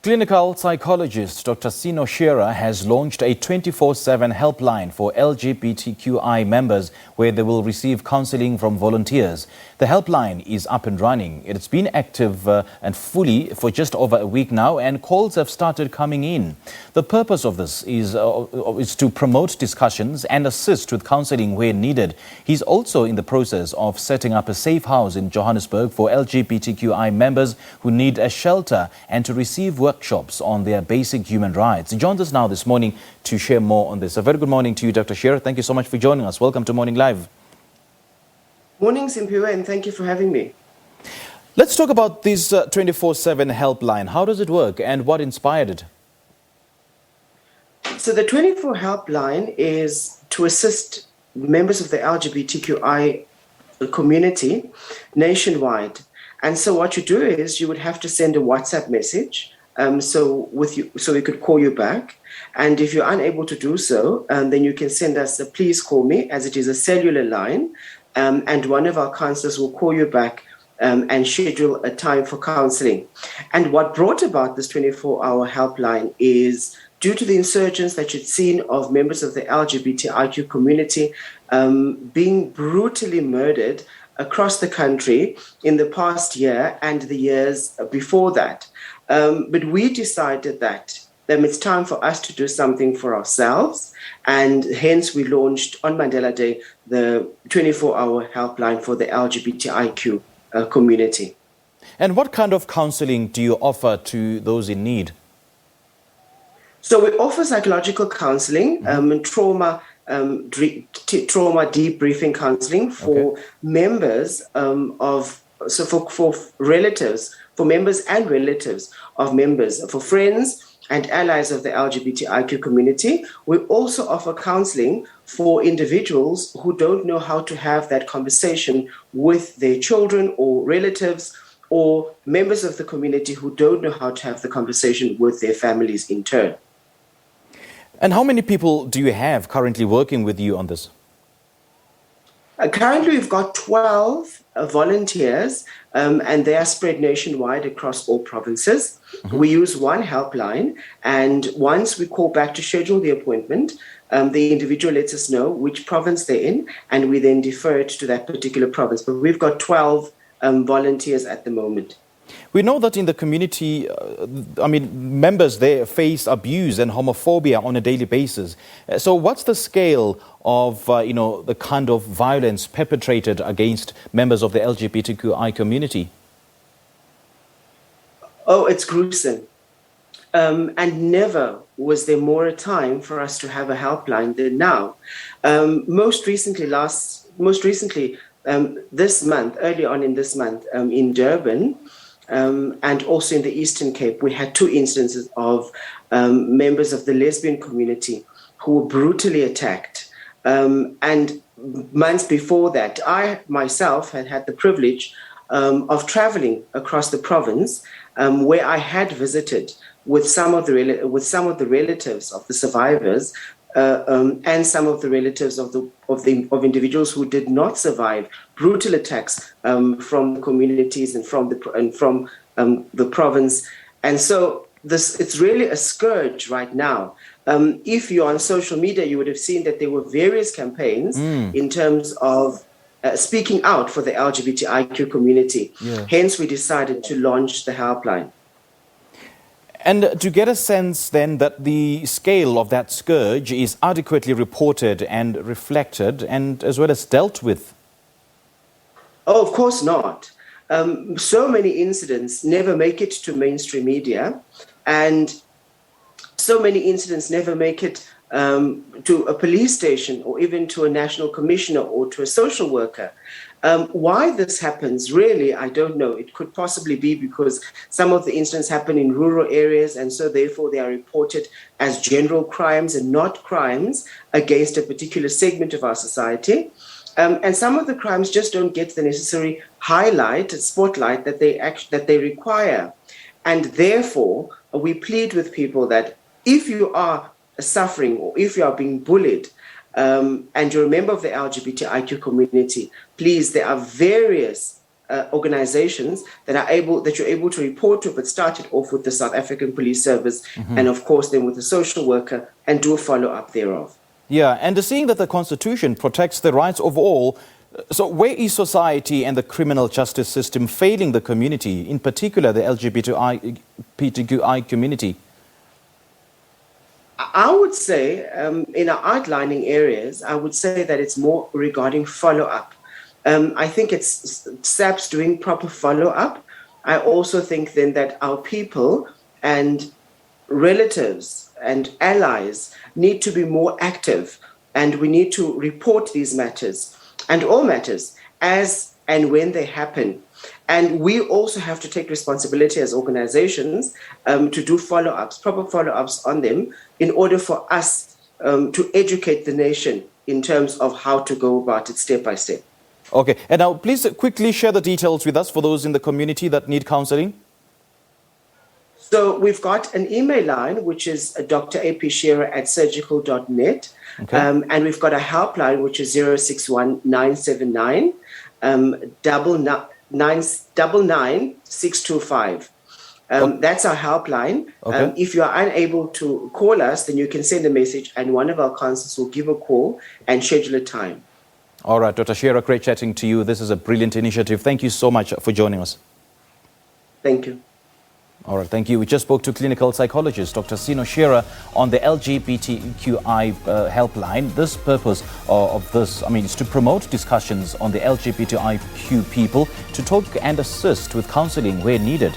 Clinical psychologist Dr. Cino Shearer has launched a 24/7 helpline for LGBTQI members where they will receive counselling from volunteers. The helpline is up and running. It's been active and fully for just over a week now, and calls have started coming in. The purpose of this is to promote discussions and assist with counselling where needed. He's also in the process of setting up a safe house in Johannesburg for LGBTQI members who need a shelter and to receive workshops on their basic human rights. He joins us now this morning to share more on this. A very good morning to you, Dr. Shearer. Thank you so much for joining us. Welcome to Morning Live. Morning, Simpiwe, and thank you for having me. Let's talk about this 24/7 helpline. How does it work and what inspired it? So the 24 helpline is to assist members of the LGBTQI community nationwide. And so what you do is you would have to send a WhatsApp message so we could call you back. And if you're unable to do so, then you can send us a please call me, as it is a cellular line, and one of our counselors will call you back and schedule a time for counseling. And what brought about this 24-hour helpline is due to the insurgence that you'd seen of members of the LGBTIQ community being brutally murdered across the country in the past year and the years before that. But we decided that it's time for us to do something for ourselves, and hence we launched on Mandela Day the 24-hour helpline for the LGBTIQ community. And what kind of counselling do you offer to those in need? So we offer psychological counselling, trauma debriefing counselling for members for relatives, for members and relatives of members, for friends and allies of the LGBTIQ community. We also offer counselling for individuals who don't know how to have that conversation with their children or relatives, or members of the community who don't know how to have the conversation with their families in turn. And how many people do you have currently working with you on this? Currently, we've got 12 volunteers, and they are spread nationwide across all provinces. We use one helpline, and once we call back to schedule the appointment, the individual lets us know which province they're in, and we then defer it to that particular province. But we've got 12 volunteers at the moment. We know that in the community, members there face abuse and homophobia on a daily basis. So what's the scale of, the kind of violence perpetrated against members of the LGBTQI community? Oh, it's gruesome. And never was there more a time for us to have a helpline than now. Most recently, this month, early on in this month, in Durban, and also in the Eastern Cape, we had 2 instances of members of the lesbian community who were brutally attacked. And months before that, I myself had the privilege of traveling across the province, where I had visited with some of the relatives of the survivors, and some of the relatives of individuals who did not survive brutal attacks from the communities and from the province. And so it's really a scourge right now. If you're on social media, you would have seen that there were various campaigns in terms of speaking out for the LGBTIQ community. Yeah. Hence, we decided to launch the helpline. And to get a sense then that the scale of that scourge is adequately reported and reflected and as well as dealt with? Oh, of course not. So many incidents never make it to mainstream media, and so many incidents never make it to a police station or even to a national commissioner or to a social worker. Why this happens, really, I don't know. It could possibly be because some of the incidents happen in rural areas, and so therefore they are reported as general crimes and not crimes against a particular segment of our society. And some of the crimes just don't get the necessary spotlight that they require. And therefore, we plead with people that if you are suffering or if you are being bullied, and you're a member of the LGBTIQ community, please, there are various organizations that you're able to report to. But start it off with the South African Police Service, and of course then with the social worker, and do a follow-up thereof. Yeah, and seeing that the Constitution protects the rights of all, so where is society and the criminal justice system failing the community, in particular the LGBTQI community? I would say, in our outlining areas, I would say that it's more regarding follow-up. I think it's SABC doing proper follow-up. I also think then that our people and relatives and allies need to be more active, and we need to report these matters and all matters as and when they happen. And we also have to take responsibility as organizations to do follow-ups, proper follow-ups on them, in order for us to educate the nation in terms of how to go about it step by step. Okay, and now please quickly share the details with us for those in the community that need counseling. So we've got an email line, which is drapshearer@surgical.net. Okay. And we've got a helpline, which is 061-979 999-625. That's our helpline. Okay. If you are unable to call us, then you can send a message and one of our counselors will give a call and schedule a time. All right, Dr. Shearer, great chatting to you. This is a brilliant initiative. Thank you so much for joining us. Thank you. All right, thank you. We just spoke to clinical psychologist Dr. Cino Shearer on the LGBTQI helpline. This purpose of this, is to promote discussions on the LGBTIQ people, to talk and assist with counseling where needed.